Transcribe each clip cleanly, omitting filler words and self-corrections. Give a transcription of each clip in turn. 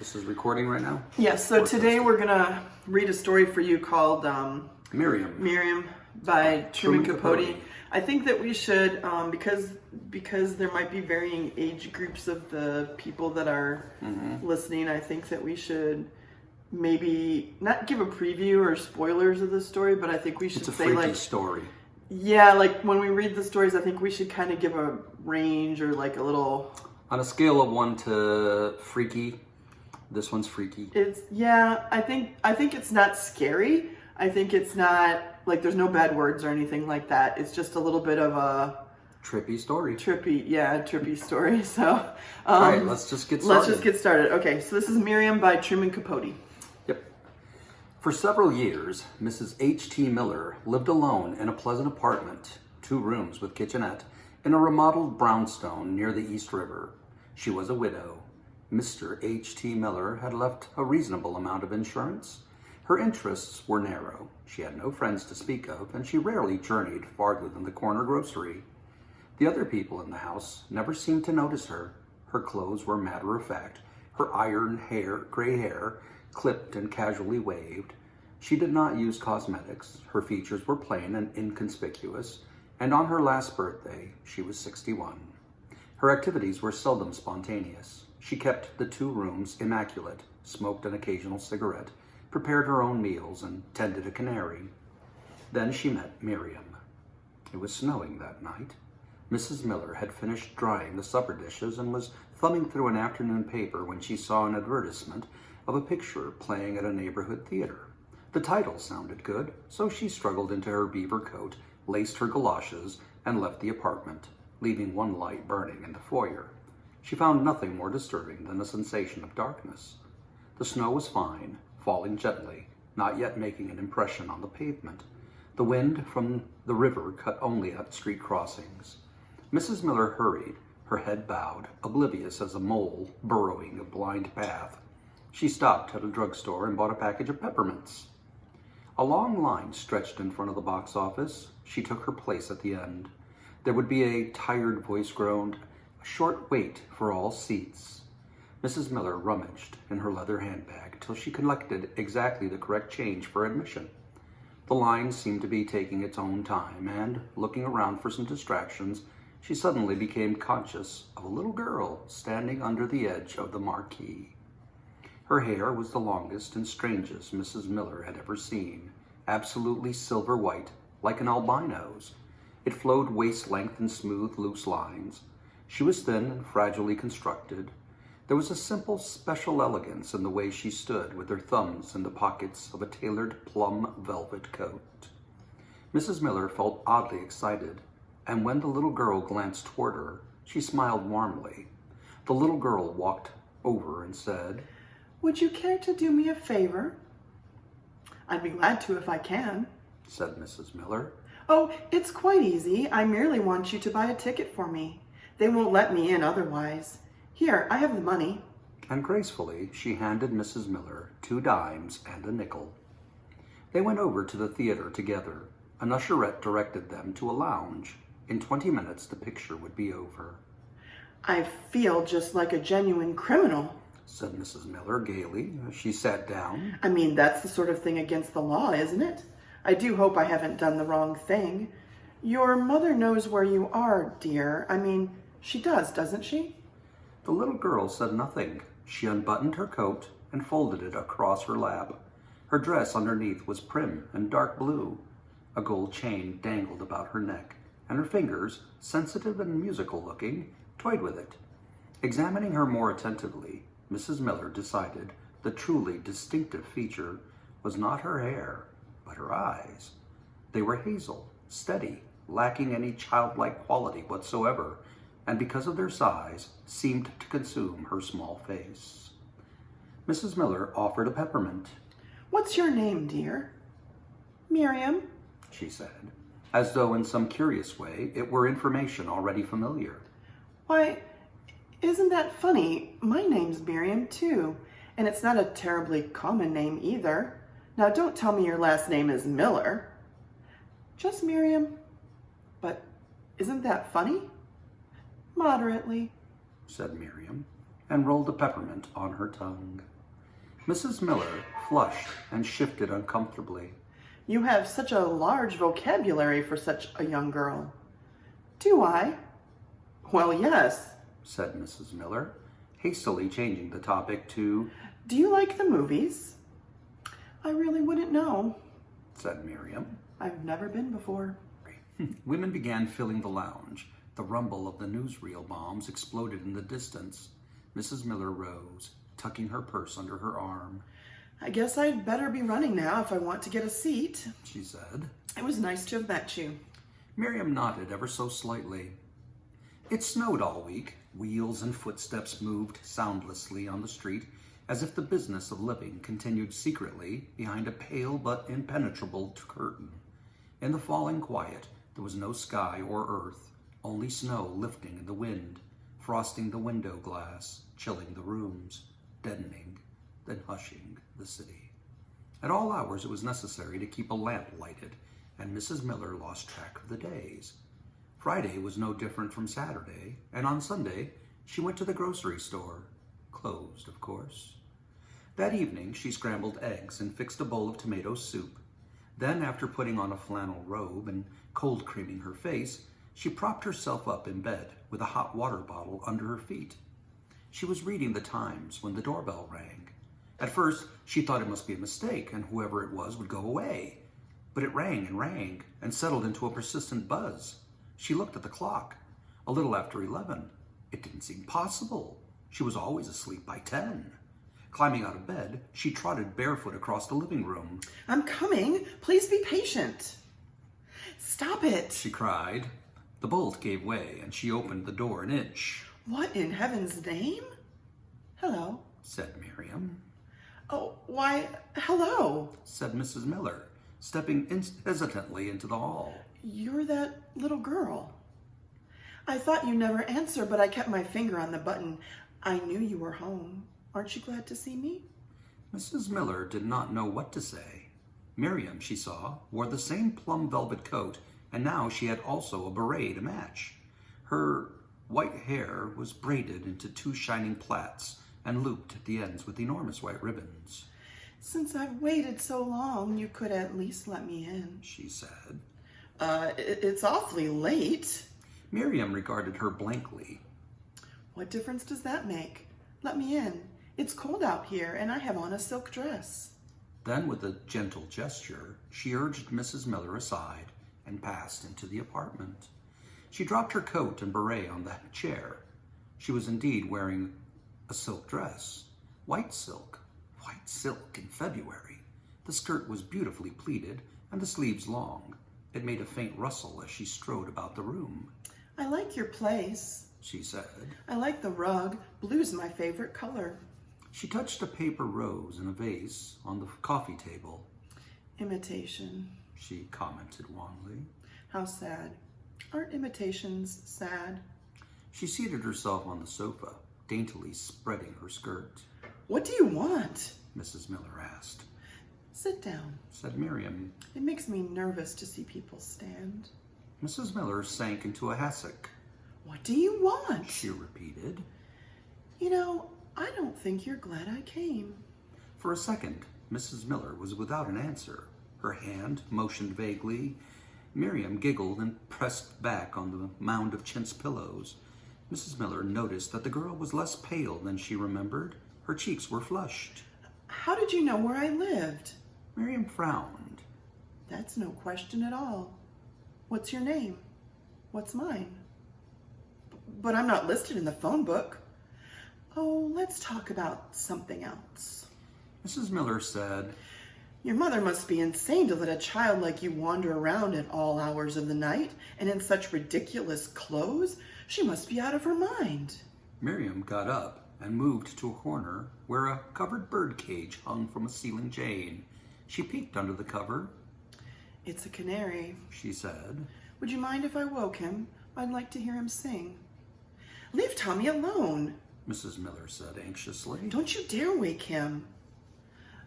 This is recording right now? Yes, so today we're going to read a story for you called Miriam by Truman Capote. Capote. I think that we should, because there might be varying age groups of the people that are listening, I think that we should maybe not give a preview or spoilers of the story, but I think we should It's a say freaky like... story. Yeah, like when we read the stories, I think we should kind of give a range or like a little... On a scale of 1 to freaky, this one's freaky. I think it's not scary. I think it's not like there's no bad words or anything like that. It's just a little bit of a Trippy story. trippy story. So, all right, let's just get started. Okay, so this is Miriam by Truman Capote. Yep. For several years, Mrs. H.T. Miller lived alone in a pleasant apartment, 2 rooms with kitchenette, in a remodeled brownstone near the East River. She was a widow. Mr. H.T. Miller had left a reasonable amount of insurance. Her interests were narrow. She had no friends to speak of, and she rarely journeyed farther than the corner grocery. The other people in the house never seemed to notice her. Her clothes were matter-of-fact, her gray hair, clipped and casually waved. She did not use cosmetics. Her features were plain and inconspicuous, and on her last birthday, she was 61. Her activities were seldom spontaneous. She kept the 2 rooms immaculate, smoked an occasional cigarette, prepared her own meals, and tended a canary. Then she met Miriam. It was snowing that night. Mrs. Miller had finished drying the supper dishes and was thumbing through an afternoon paper when she saw an advertisement of a picture playing at a neighborhood theater. The title sounded good, so she struggled into her beaver coat, laced her galoshes, and left the apartment, leaving one light burning in the foyer. She found nothing more disturbing than the sensation of darkness. The snow was fine, falling gently, not yet making an impression on the pavement. The wind from the river cut only at street crossings. Mrs. Miller hurried, her head bowed, oblivious as a mole burrowing a blind path. She stopped at a drugstore and bought a package of peppermints. A long line stretched in front of the box office. She took her place at the end. There would be a tired voice groaned, "A short wait for all seats." Mrs. Miller rummaged in her leather handbag till she collected exactly the correct change for admission. The line seemed to be taking its own time, and, looking around for some distractions, she suddenly became conscious of a little girl standing under the edge of the marquee. Her hair was the longest and strangest Mrs. Miller had ever seen, absolutely silver white, like an albino's. It flowed waist-length in smooth, loose lines. She was thin and fragilely constructed. There was a simple, special elegance in the way she stood with her thumbs in the pockets of a tailored plum velvet coat. Mrs. Miller felt oddly excited, and when the little girl glanced toward her, she smiled warmly. The little girl walked over and said, "Would you care to do me a favor?" "I'd be glad to if I can," said Mrs. Miller. "Oh, it's quite easy. I merely want you to buy a ticket for me. They won't let me in otherwise. Here, I have the money." And gracefully, she handed Mrs. Miller 2 dimes and a nickel. They went over to the theater together. An usherette directed them to a lounge. In 20 minutes, the picture would be over. "I feel just like a genuine criminal," said Mrs. Miller gaily as she sat down. "I mean, that's the sort of thing against the law, isn't it? I do hope I haven't done the wrong thing. Your mother knows where you are, dear. I mean, she does, doesn't she?" The little girl said nothing. She unbuttoned her coat and folded it across her lap. Her dress underneath was prim and dark blue. A gold chain dangled about her neck, and her fingers, sensitive and musical looking, toyed with it. Examining her more attentively, Mrs. Miller decided the truly distinctive feature was not her hair, but her eyes. They were hazel, steady, lacking any childlike quality whatsoever, and because of their size, seemed to consume her small face. Mrs. Miller offered a peppermint. "What's your name, dear?" "Miriam," she said, as though in some curious way it were information already familiar. "Why, isn't that funny? My name's Miriam, too, and it's not a terribly common name either. Now, don't tell me your last name is Miller." "Just Miriam. But isn't that funny?" "Moderately," said Miriam, and rolled a peppermint on her tongue. Mrs. Miller flushed and shifted uncomfortably. You have such a large vocabulary for such a young girl. Do I? Well, yes, said Mrs. Miller, hastily changing the topic to, do you like the movies? I really wouldn't know, said Miriam. I've never been before. Women began filling the lounge. The rumble of the newsreel bombs exploded in the distance. Mrs. Miller rose, tucking her purse under her arm. I guess I'd better be running now if I want to get a seat, she said. It was nice to have met you. Miriam nodded ever so slightly. It snowed all week. Wheels and footsteps moved soundlessly on the street, as if the business of living continued secretly behind a pale but impenetrable curtain. In the falling quiet, there was no sky or earth, only snow lifting in the wind, frosting the window glass, chilling the rooms, deadening, then hushing the city. At all hours it was necessary to keep a lamp lighted, and Mrs. Miller lost track of the days. Friday was no different from Saturday, and on Sunday she went to the grocery store, closed, of course. That evening she scrambled eggs and fixed a bowl of tomato soup. Then, after putting on a flannel robe and cold creaming her face, she propped herself up in bed with a hot water bottle under her feet. She was reading the Times when the doorbell rang. At first, she thought it must be a mistake and whoever it was would go away. But it rang and settled into a persistent buzz. She looked at the clock. A little after 11. It didn't seem possible. She was always asleep by 10. Climbing out of bed, she trotted barefoot across the living room. I'm coming. Please be patient. Stop it, she cried. The bolt gave way and she opened the door an inch. What in heaven's name? Hello, said Miriam. Oh, why, hello, said Mrs. Miller, stepping hesitantly into the hall. You're that little girl. I thought you'd never answer, but I kept my finger on the button. I knew you were home. Aren't you glad to see me? Mrs. Miller did not know what to say. Miriam, she saw, wore the same plum velvet coat, and now she had also a beret to match. Her white hair was braided into 2 shining plaits and looped at the ends with enormous white ribbons. Since I've waited so long, you could at least let me in, she said. It's awfully late. Miriam regarded her blankly. What difference does that make? Let me in. It's cold out here, and I have on a silk dress. Then, with a gentle gesture, she urged Mrs. Miller aside and passed into the apartment. She dropped her coat and beret on the chair. She was indeed wearing a silk dress. White silk in February. The skirt was beautifully pleated and the sleeves long. It made a faint rustle as she strode about the room. I like your place, she said. I like the rug. Blue's my favorite color. She touched a paper rose in a vase on the coffee table. Imitation, she commented wanly. How sad. Aren't imitations sad? She seated herself on the sofa, daintily spreading her skirt. What do you want? Mrs. Miller asked. Sit down, said Miriam. It makes me nervous to see people stand. Mrs. Miller sank into a hassock. What do you want? She repeated. You know, I don't think you're glad I came. For a second, Mrs. Miller was without an answer. Her hand motioned vaguely. Miriam giggled and pressed back on the mound of chintz pillows. Mrs. Miller noticed that the girl was less pale than she remembered. Her cheeks were flushed. How did you know where I lived? Miriam frowned. That's no question at all. What's your name? What's mine? But I'm not listed in the phone book. Oh, let's talk about something else. Mrs. Miller said, Your mother must be insane to let a child like you wander around at all hours of the night and in such ridiculous clothes. She must be out of her mind. Miriam got up and moved to a corner where a covered bird cage hung from a ceiling chain. She peeked under the cover. It's a canary, she said. Would you mind if I woke him? I'd like to hear him sing. Leave Tommy alone, Mrs. Miller said anxiously. Don't you dare wake him.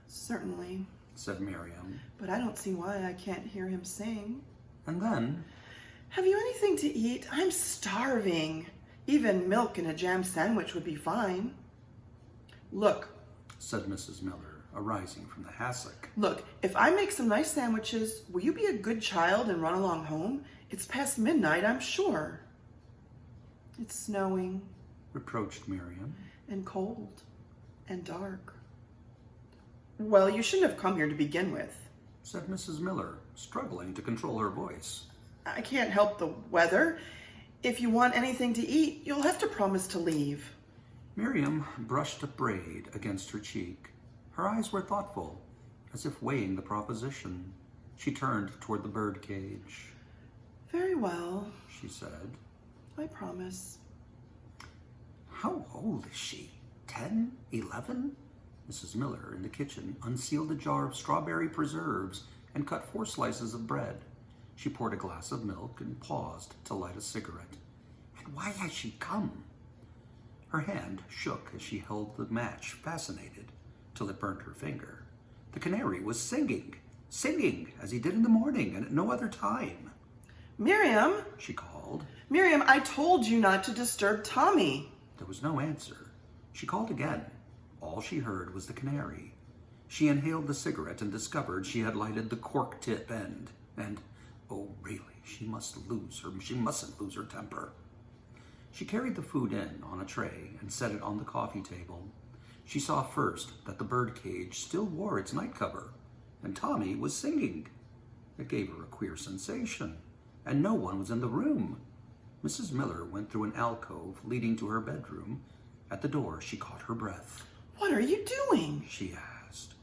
Certainly, said Miriam. But I don't see why I can't hear him sing. And then, have you anything to eat? I'm starving. Even milk and a jam sandwich would be fine. Look, said Mrs. Miller, arising from the hassock. look, if I make some nice sandwiches, will you be a good child and run along home? It's past midnight, I'm sure. It's snowing Reproached Miriam. and cold and dark. Well, you shouldn't have come here to begin with. Said Mrs. Miller, struggling to control her voice. I can't help the weather. If you want anything to eat, you'll have to promise to leave. Miriam brushed a braid against her cheek. Her eyes were thoughtful, as if weighing the proposition. She turned toward the bird cage. Very well, She said. I promise. How old is she? 10? 11? Mrs. Miller, in the kitchen, unsealed a jar of strawberry preserves and cut 4 slices of bread. She poured a glass of milk and paused to light a cigarette. And why has she come? Her hand shook as she held the match, fascinated, till it burnt her finger. The canary was singing, as he did in the morning and at no other time. Miriam, She called. Miriam, I told you not to disturb Tommy. There was no answer. She called again. All she heard was the canary. She inhaled the cigarette and discovered she had lighted the cork tip end. And, oh really, she mustn't lose her temper. She carried the food in on a tray and set it on the coffee table. She saw first that the bird cage still wore its night cover, and Tommy was singing. It gave her a queer sensation, and no one was in the room. Mrs. Miller went through an alcove leading to her bedroom. At the door, she caught her breath. What are you doing? She asked.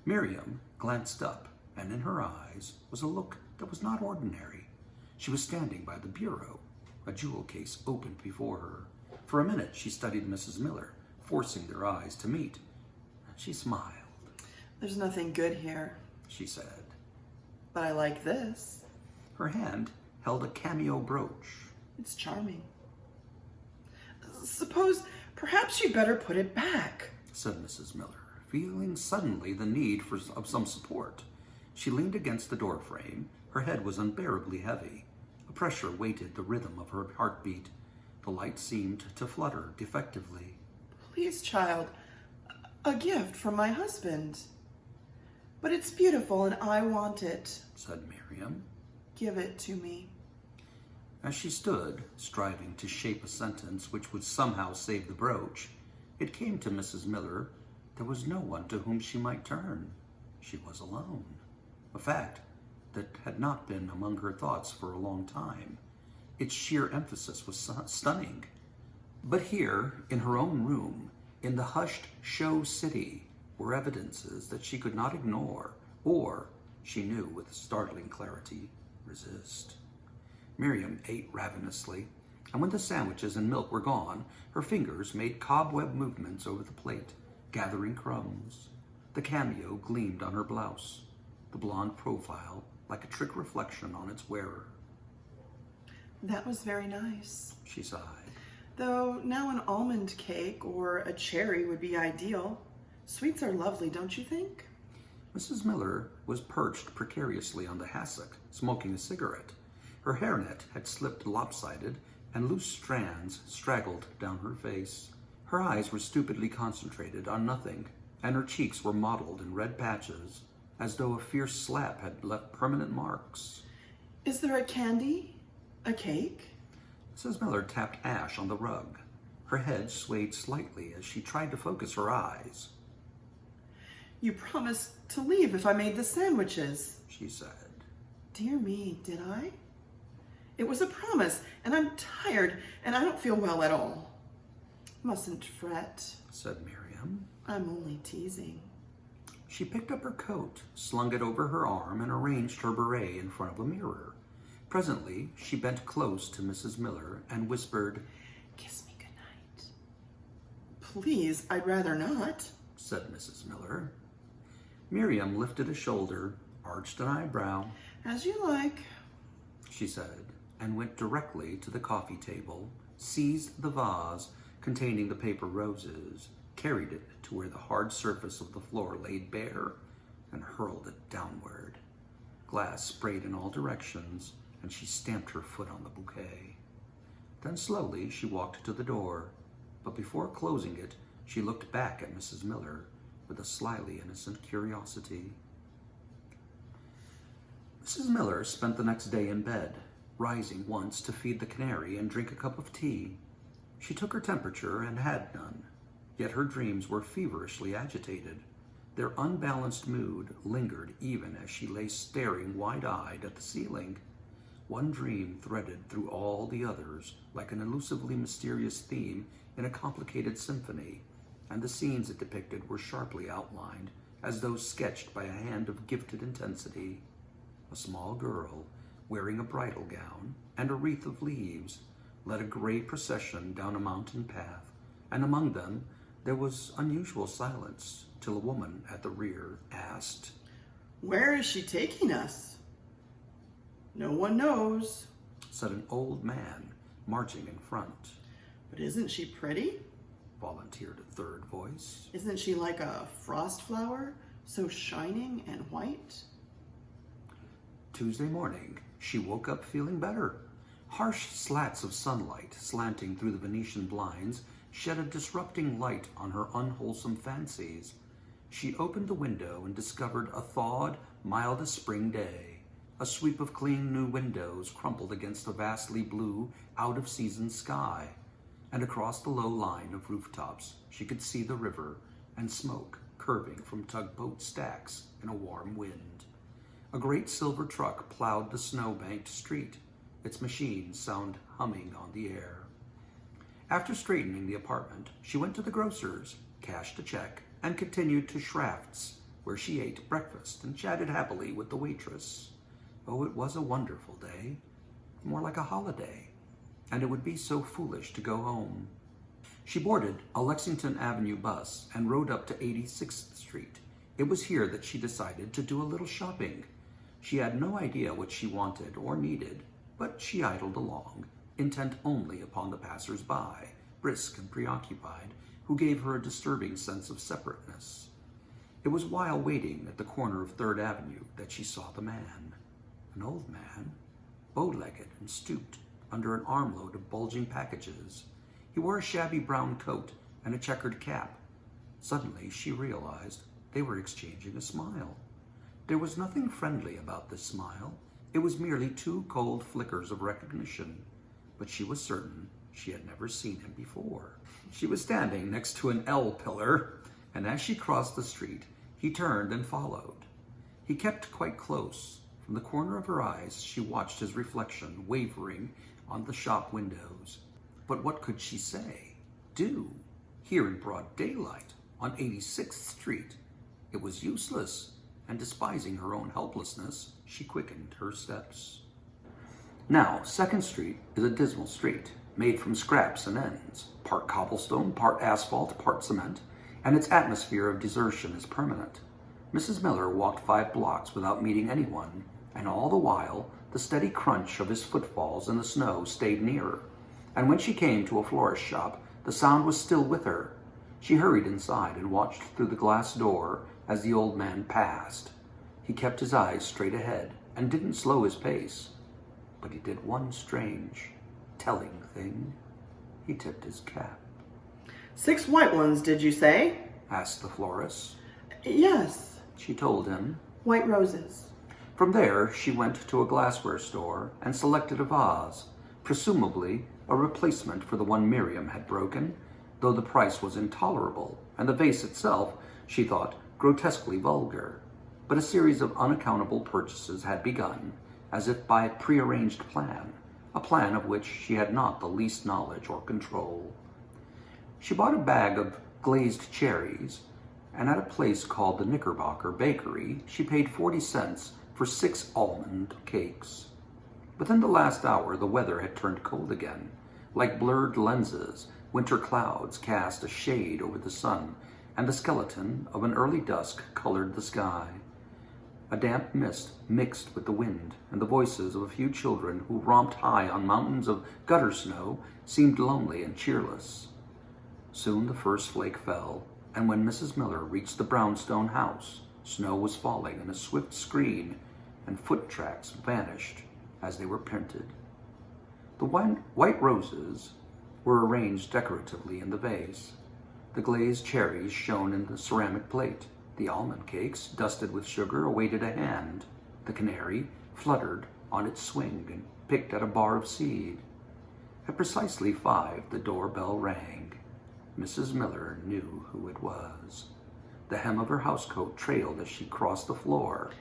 Miriam glanced up, and in her eyes was a look that was not ordinary. She was standing by the bureau, a jewel case opened before her. For a minute, she studied Mrs. Miller, forcing their eyes to meet. She smiled. There's nothing good here, She said. but I like this. Her hand held a cameo brooch. It's charming. Suppose perhaps you'd better put it back, Said Mrs. Miller, feeling suddenly the need of some support. She leaned against the doorframe. Her head was unbearably heavy. A pressure weighted the rhythm of her heartbeat. The light seemed to flutter defectively. Please, child, a gift from my husband. But it's beautiful and I want it. Said Miriam. Give it to me. As she stood, striving to shape a sentence which would somehow save the brooch, it came to Mrs. Miller there was no one to whom she might turn. She was alone. A fact that had not been among her thoughts for a long time. Its sheer emphasis was stunning. But here, in her own room, in the hushed show city, were evidences that she could not ignore, or, she knew with startling clarity, resist. Miriam ate ravenously, and when the sandwiches and milk were gone, her fingers made cobweb movements over the plate, gathering crumbs. The cameo gleamed on her blouse, the blonde profile like a trick reflection on its wearer. That was very nice. She sighed. Though now an almond cake or a cherry would be ideal. Sweets are lovely, don't you think? Mrs. Miller was perched precariously on the hassock, smoking a cigarette. Her hairnet had slipped lopsided, and loose strands straggled down her face. Her eyes were stupidly concentrated on nothing, and her cheeks were mottled in red patches, as though a fierce slap had left permanent marks. Is there a candy? A cake? Mrs. Miller tapped ash on the rug. Her head swayed slightly as she tried to focus her eyes. You promised to leave if I made the sandwiches. She said. Dear me, did I? It was a promise, and I'm tired, and I don't feel well at all. Mustn't fret, Said Miriam. I'm only teasing. She picked up her coat, slung it over her arm, and arranged her beret in front of a mirror. Presently, she bent close to Mrs. Miller and whispered, Kiss me goodnight. Please, I'd rather not, said Mrs. Miller. Miriam lifted a shoulder, arched an eyebrow. As you like. She said, and went directly to the coffee table, seized the vase containing the paper roses, carried it to where the hard surface of the floor laid bare, and hurled it downward. Glass sprayed in all directions, and she stamped her foot on the bouquet. Then slowly she walked to the door, but before closing it, She looked back at Mrs. Miller with a slyly innocent curiosity. Mrs. Miller spent the next day in bed, rising once to feed the canary and drink a cup of tea. She took her temperature and had none, yet her dreams were feverishly agitated. Their unbalanced mood lingered even as she lay staring wide-eyed at the ceiling. One dream threaded through all the others like an elusively mysterious theme in a complicated symphony, and the scenes it depicted were sharply outlined, as though sketched by a hand of gifted intensity. A small girl, wearing a bridal gown and a wreath of leaves, led a gray procession down a mountain path, and among them there was unusual silence till a woman at the rear asked, "Where is she taking us?" "No one knows," said an old man marching in front. "But isn't she pretty?" volunteered a third voice. "Isn't she like a frost flower, so shining and white?" Tuesday morning, she woke up feeling better. Harsh slats of sunlight slanting through the Venetian blinds shed a disrupting light on her unwholesome fancies. She opened the window and discovered a thawed, mild as spring day. A sweep of clean new windows crumpled against a vastly blue, out-of-season sky. And across the low line of rooftops, she could see the river and smoke curving from tugboat stacks in a warm wind. A great silver truck plowed the snow-banked street, its machines sound humming on the air. After straightening the apartment, she went to the grocer's, cashed a check, and continued to Schraft's, where she ate breakfast and chatted happily with the waitress. Oh, it was a wonderful day, more like a holiday, and it would be so foolish to go home. She boarded a Lexington Avenue bus and rode up to 86th Street. It was here that she decided to do a little shopping. She had no idea what she wanted or needed, but she idled along, intent only upon the passers-by, brisk and preoccupied, who gave her a disturbing sense of separateness. It was while waiting at the corner of 3rd Avenue that she saw the man. An old man, bow-legged and stooped under an armload of bulging packages. He wore a shabby brown coat and a checkered cap. Suddenly she realized they were exchanging a smile. There was nothing friendly about this smile. It was merely two cold flickers of recognition, but she was certain she had never seen him before. She was standing next to an L pillar, and as she crossed the street, he turned and followed. He kept quite close. From the corner of her eyes, she watched his reflection wavering on the shop windows. But what could she say, do, here in broad daylight, on 86th Street? It was useless, and despising her own helplessness, she quickened her steps. Now, 2nd Street is a dismal street, made from scraps and ends, part cobblestone, part asphalt, part cement, and its atmosphere of desertion is permanent. Mrs. Miller walked 5 blocks without meeting anyone, and all the while, the steady crunch of his footfalls in the snow stayed nearer. And when she came to a florist's shop, the sound was still with her. She hurried inside and watched through the glass door as the old man passed. He kept his eyes straight ahead and didn't slow his pace. But he did one strange, telling thing. He tipped his cap. 6 white ones, did you say?" asked the florist. "Yes, She told him. white roses." From there, she went to a glassware store and selected a vase, presumably a replacement for the one Miriam had broken, though the price was intolerable, and the vase itself, she thought, grotesquely vulgar. But a series of unaccountable purchases had begun, as if by prearranged plan, a plan of which she had not the least knowledge or control. She bought a bag of glazed cherries, and at a place called the Knickerbocker Bakery, she paid 40 cents for 6 almond cakes. Within the last hour, the weather had turned cold again. Like blurred lenses, winter clouds cast a shade over the sun, and the skeleton of an early dusk colored the sky. A damp mist mixed with the wind, and the voices of a few children who romped high on mountains of gutter snow seemed lonely and cheerless. Soon the first flake fell, and when Mrs. Miller reached the brownstone house, snow was falling in a swift screen, and foot tracks vanished as they were printed. The white roses were arranged decoratively in the vase. The glazed cherries shone in the ceramic plate. The almond cakes, dusted with sugar, awaited a hand. The canary fluttered on its swing and picked at a bar of seed. At precisely 5, the doorbell rang. Mrs. Miller knew who it was. The hem of her housecoat trailed as she crossed the floor.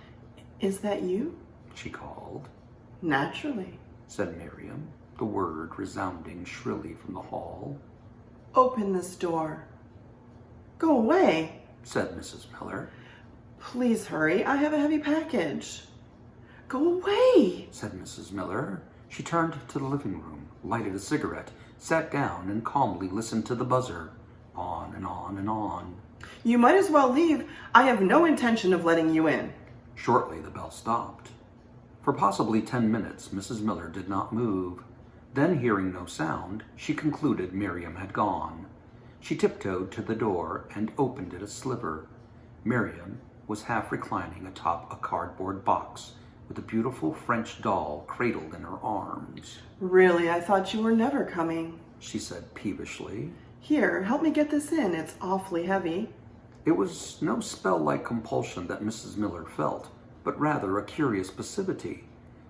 Is that you? She called. Naturally. Said Miriam, the word resounding shrilly from the hall. Open this door. Go away, said Mrs. Miller. Please hurry, I have a heavy package. Go away, said Mrs. Miller. She turned to the living room, lighted a cigarette, sat down, and calmly listened to the buzzer. On and on and on. You might as well leave. I have no intention of letting you in. Shortly, the bell stopped. For possibly 10 minutes, Mrs. Miller did not move. Then, hearing no sound, she concluded Miriam had gone. She tiptoed to the door and opened it a sliver. Miriam was half reclining atop a cardboard box with a beautiful French doll cradled in her arms. Really, I thought you were never coming, she said peevishly. Here, help me get this in. It's awfully heavy. It was no spell-like compulsion that Mrs. Miller felt, but rather a curious passivity.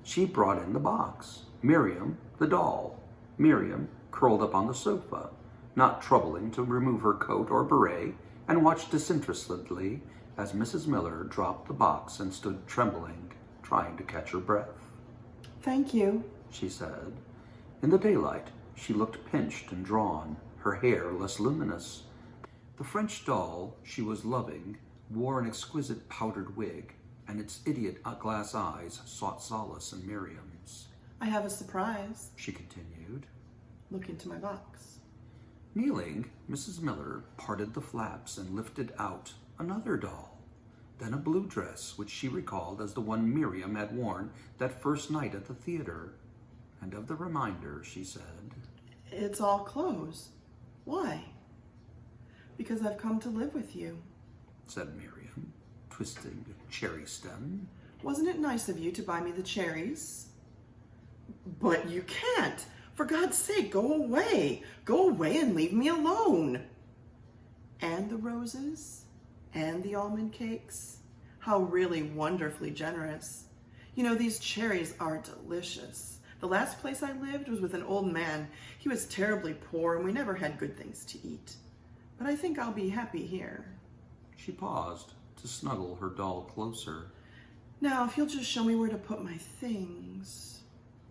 She brought in the box. Miriam, the doll. Miriam, curled up on the sofa, not troubling to remove her coat or beret, and watched disinterestedly as Mrs. Miller dropped the box and stood trembling, trying to catch her breath. Thank you, she said. In the daylight, she looked pinched and drawn, her hair less luminous. The French doll she was loving wore an exquisite powdered wig, and its idiot glass eyes sought solace in Miriam's. I have a surprise, she continued. Look into my box. Kneeling, Mrs. Miller parted the flaps and lifted out another doll, then a blue dress which she recalled as the one Miriam had worn that first night at the theater. And of the reminder, she said, It's all clothes. Why? Because I've come to live with you, said Miriam, twisting a cherry stem. Wasn't it nice of you to buy me the cherries? But you can't. For God's sake, go away. Go away and leave me alone. And the roses? And the almond cakes? How really wonderfully generous. You know, these cherries are delicious. The last place I lived was with an old man. He was terribly poor and we never had good things to eat. But I think I'll be happy here. She paused to snuggle her doll closer. Now, if you'll just show me where to put my things.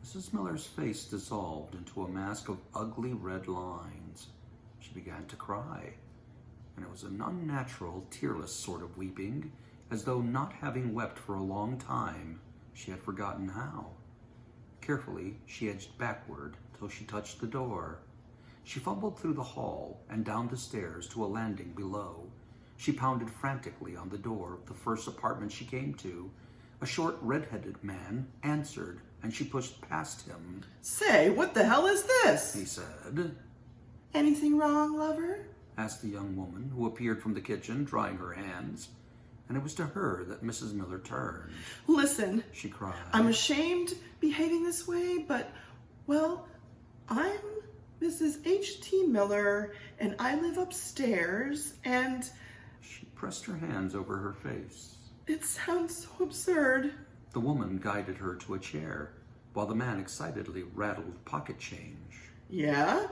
Mrs. Miller's face dissolved into a mask of ugly red lines. She began to cry, and it was an unnatural, tearless sort of weeping, as though not having wept for a long time, she had forgotten how. Carefully, she edged backward till she touched the door. She fumbled through the hall and down the stairs to a landing below. She pounded frantically on the door of the first apartment she came to. A short, red-headed man answered, and she pushed past him. Say, what the hell is this? He said. Anything wrong, lover? Asked the young woman, who appeared from the kitchen, drying her hands. And it was to her that Mrs. Miller turned. Listen, she cried. I'm ashamed behaving this way, but, well, I'm Mrs. H.T. Miller, and I live upstairs, and... She pressed her hands over her face. It sounds so absurd. The woman guided her to a chair, while the man excitedly rattled pocket change. Yeah?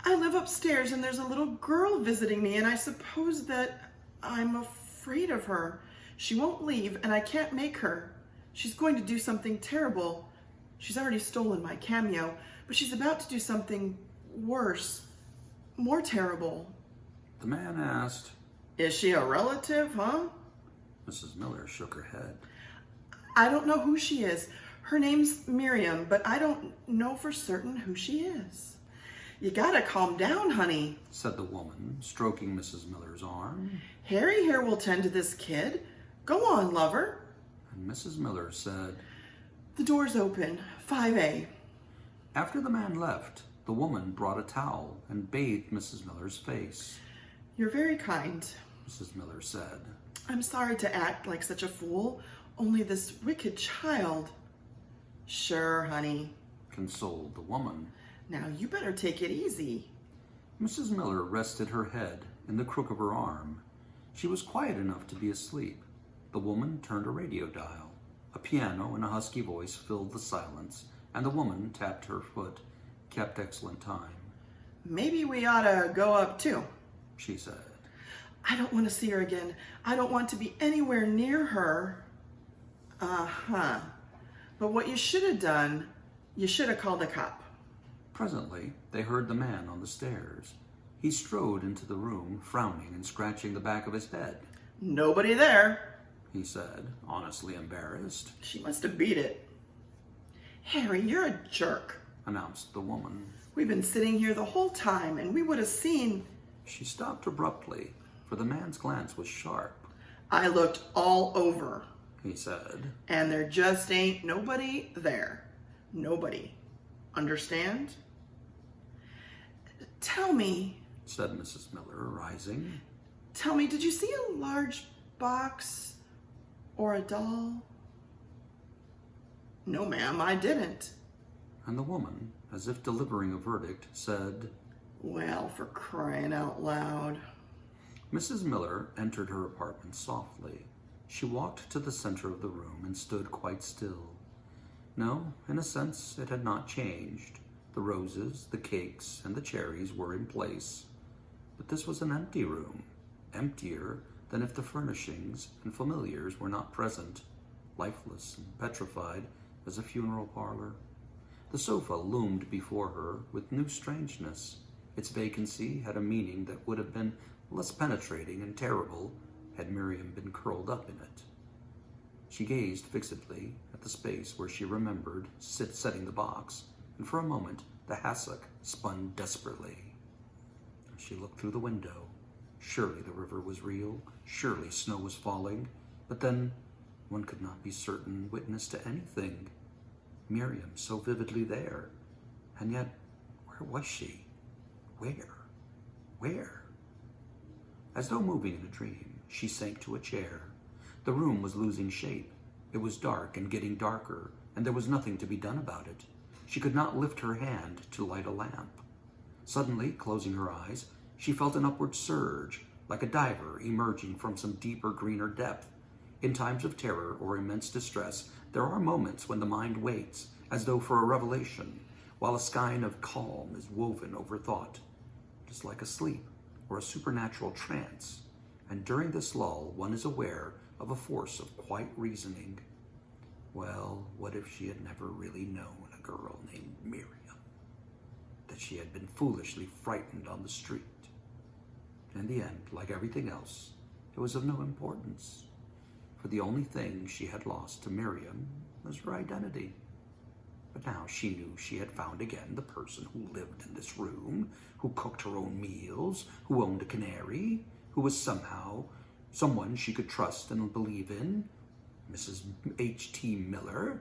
I live upstairs, and there's a little girl visiting me, and I suppose that I'm afraid of her. She won't leave, and I can't make her. She's going to do something terrible. She's already stolen my cameo, but she's about to do something worse, more terrible. The man asked, Is she a relative, huh? Mrs. Miller shook her head. I don't know who she is. Her name's Miriam, but I don't know for certain who she is. You gotta calm down, honey, said the woman, stroking Mrs. Miller's arm. Harry here will tend to this kid. Go on, lover. And Mrs. Miller said, The door's open, 5A. After the man left, the woman brought a towel and bathed Mrs. Miller's face. You're very kind, Mrs. Miller said. I'm sorry to act like such a fool, only this wicked child. Sure, honey, consoled the woman. Now you better take it easy. Mrs. Miller rested her head in the crook of her arm. She was quiet enough to be asleep. The woman turned a radio dial. A piano and a husky voice filled the silence, and the woman tapped her foot, kept excellent time. Maybe we ought to go up too, she said. I don't want to see her again. I don't want to be anywhere near her. Uh-huh. But what you should have done, you should have called a cop. Presently, they heard the man on the stairs. He strode into the room, frowning and scratching the back of his head. Nobody there, he said, honestly embarrassed. She must have beat it. Harry, you're a jerk, announced the woman. We've been sitting here the whole time, and we would have seen... She stopped abruptly, for the man's glance was sharp. I looked all over, he said. And there just ain't nobody there. Nobody. Understand? Tell me, said Mrs. Miller, rising. Tell me, did you see a large box or a doll? No, ma'am, I didn't. And the woman, as if delivering a verdict, said, Well, for crying out loud. Mrs. Miller entered her apartment softly. She walked to the center of the room and stood quite still. No, in a sense, it had not changed. The roses, the cakes, and the cherries were in place. But this was an empty room, emptier than if the furnishings and familiars were not present, lifeless and petrified as a funeral parlor. The sofa loomed before her with new strangeness. Its vacancy had a meaning that would have been less penetrating and terrible had Miriam been curled up in it. She gazed fixedly at the space where she remembered setting the box, and for a moment the hassock spun desperately. She looked through the window. Surely the river was real, surely snow was falling, but then one could not be certain witness to anything. Miriam so vividly there, and yet where was she? Where? As though moving in a dream, she sank to a chair. The room was losing shape. It was dark and getting darker, and there was nothing to be done about it. She could not lift her hand to light a lamp. Suddenly, closing her eyes, she felt an upward surge, like a diver emerging from some deeper, greener depth. In times of terror or immense distress, there are moments when the mind waits, as though for a revelation, while a skein of calm is woven over thought. It is like a sleep or a supernatural trance, and during this lull, one is aware of a force of quiet reasoning. Well, what if she had never really known a girl named Miriam? That she had been foolishly frightened on the street. In the end, like everything else, it was of no importance, for the only thing she had lost to Miriam was her identity. But now she knew she had found again the person who lived in this room, who cooked her own meals, who owned a canary, who was someone she could trust and believe in, Mrs. H.T. Miller.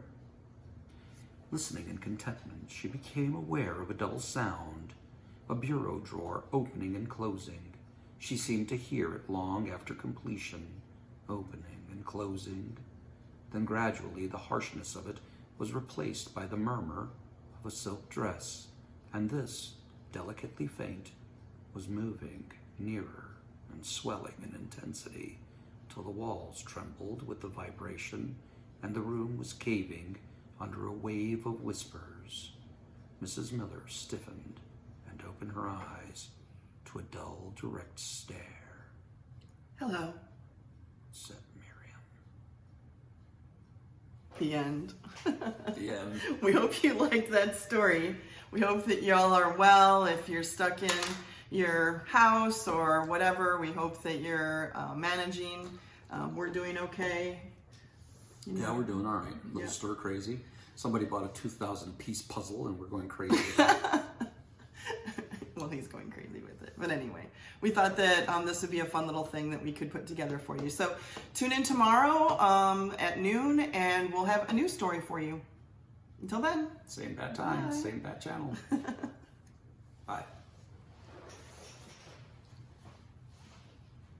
Listening in contentment, she became aware of a double sound, a bureau drawer opening and closing. She seemed to hear it long after completion, opening and closing. Then gradually the harshness of it was replaced by the murmur of a silk dress, and this, delicately faint, was moving nearer and swelling in intensity till the walls trembled with the vibration and the room was caving under a wave of whispers. Mrs. Miller stiffened and opened her eyes to a dull, direct stare. Hello, said Miriam. The end. The end. We hope you liked that story. We hope that y'all are well. If you're stuck in your house or whatever, we hope that you're managing. We're doing okay. You know? Yeah, we're doing all right. A little Yeah. stir crazy. Somebody bought a 2,000 piece puzzle and we're going crazy with that. Well, he's going crazy with it. But anyway, we thought that this would be a fun little thing that we could put together for you. So tune in tomorrow at noon and we'll have a new story for you. Until then. Same bad time, Bye. same bad channel. Bye.